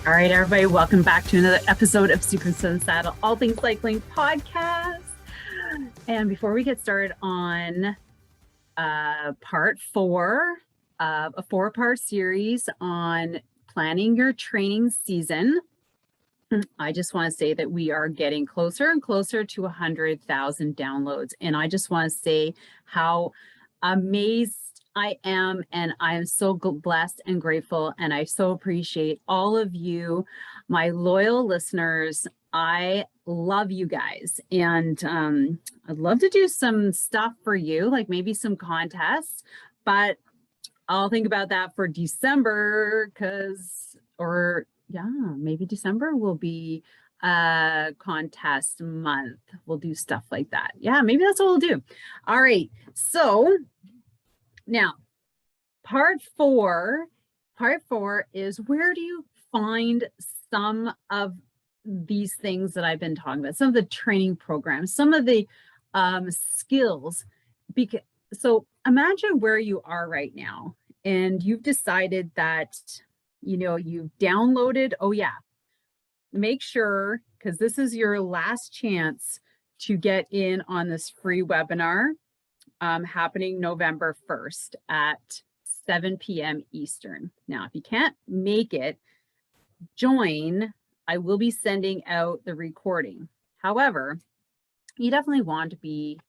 All right, everybody, welcome back to another episode of Super Sun Saddle, All Things Cycling Podcast. And before we get started on part four of a four-part series on planning your training season, I just want to say that we are getting closer and closer to 100,000 downloads. And I just want to say how amazed I am, and I am so blessed and grateful, and I so appreciate all of you, my loyal listeners. I love you guys, and I'd love to do some stuff for you, like maybe some contests, but I'll think about that for December, maybe December will be a contest month. We'll do stuff like that. Yeah, maybe that's what we'll do. All right, so now, part four is, where do you find some of these things that I've been talking about, some of the training programs, some of the skills? So imagine where you are right now, and you've decided that, you've downloaded, make sure, because this is your last chance to get in on this free webinar happening November 1st at 7 p.m. Eastern. Now, if you can't make it, join. I will be sending out the recording. However, you definitely want to be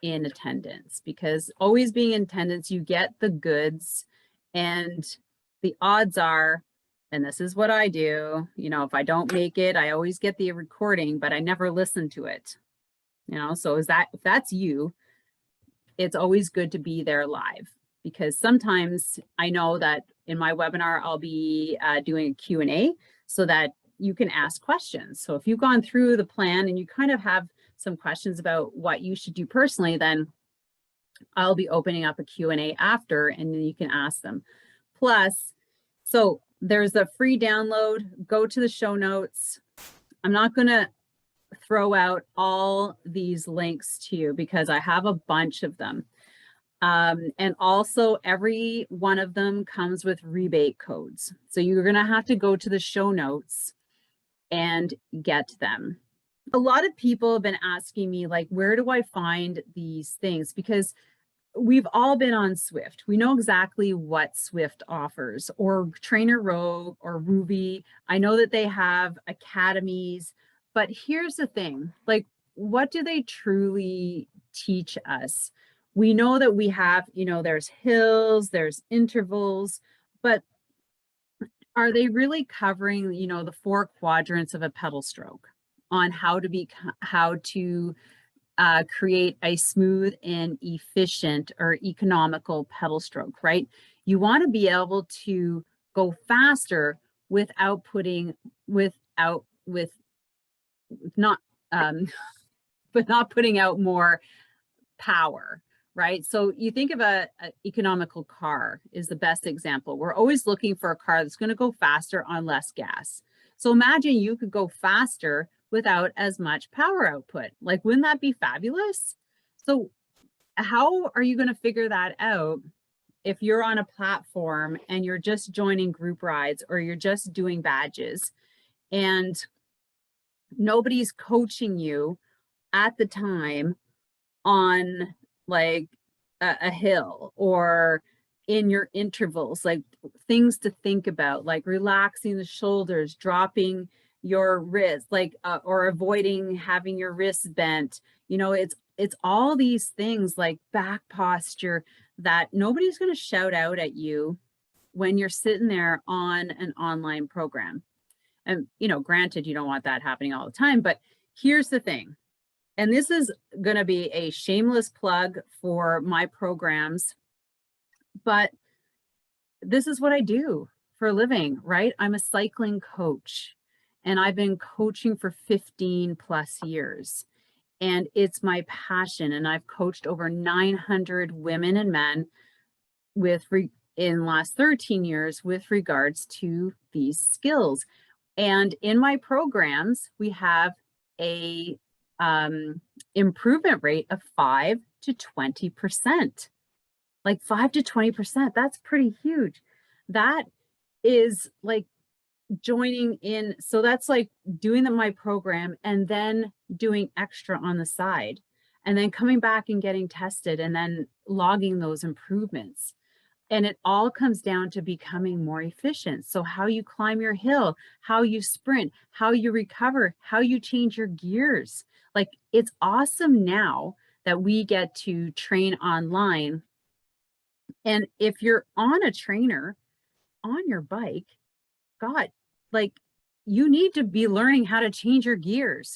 in attendance, because always being in attendance, you get the goods, and the odds are, and this is what I do, if I don't make it, I always get the recording, but I never listen to it. So if that's you, it's always good to be there live, because sometimes I know that in my webinar, I'll be doing a Q&A so that you can ask questions. So if you've gone through the plan and you kind of have some questions about what you should do personally, then I'll be opening up a Q&A after, and then you can ask them. Plus, so there's a free download. Go to the show notes. I'm not going to throw out all these links to you because I have a bunch of them. And also every one of them comes with rebate codes. So you're going to have to go to the show notes and get them. A lot of people have been asking me, like, where do I find these things? Because we've all been on Zwift. We know exactly what Zwift offers, or Trainer Rogue or Ruby. I know that they have academies. But here's the thing, like, what do they truly teach us? We know that we have, there's hills, there's intervals, but are they really covering, the four quadrants of a pedal stroke on how to create a smooth and efficient or economical pedal stroke, right? You want to be able to go faster without not putting out more power, right? So you think of a economical car is the best example. We're always looking for a car that's going to go faster on less gas. So imagine you could go faster without as much power output. Like, wouldn't that be fabulous? So how are you going to figure that out if you're on a platform and you're just joining group rides, or you're just doing badges, and nobody's coaching you at the time on, like, a hill or in your intervals, like things to think about, like relaxing the shoulders, dropping your wrist, like or avoiding having your wrists bent. It's all these things, like back posture, that nobody's going to shout out at you when you're sitting there on an online program. And, granted, you don't want that happening all the time, but here's the thing. And this is going to be a shameless plug for my programs, but this is what I do for a living, right? I'm a cycling coach, and I've been coaching for 15 plus years, and it's my passion. And I've coached over 900 women and men in the last 13 years with regards to these skills. And in my programs, we have a improvement rate of 5 to 20%. Like 5 to 20%, that's pretty huge. That is like joining in. So that's like doing my program and then doing extra on the side and then coming back and getting tested and then logging those improvements. And it all comes down to becoming more efficient. So how you climb your hill, how you sprint, how you recover, how you change your gears. Like it's awesome now that we get to train online. And if you're on a trainer on your bike, God, like you need to be learning how to change your gears.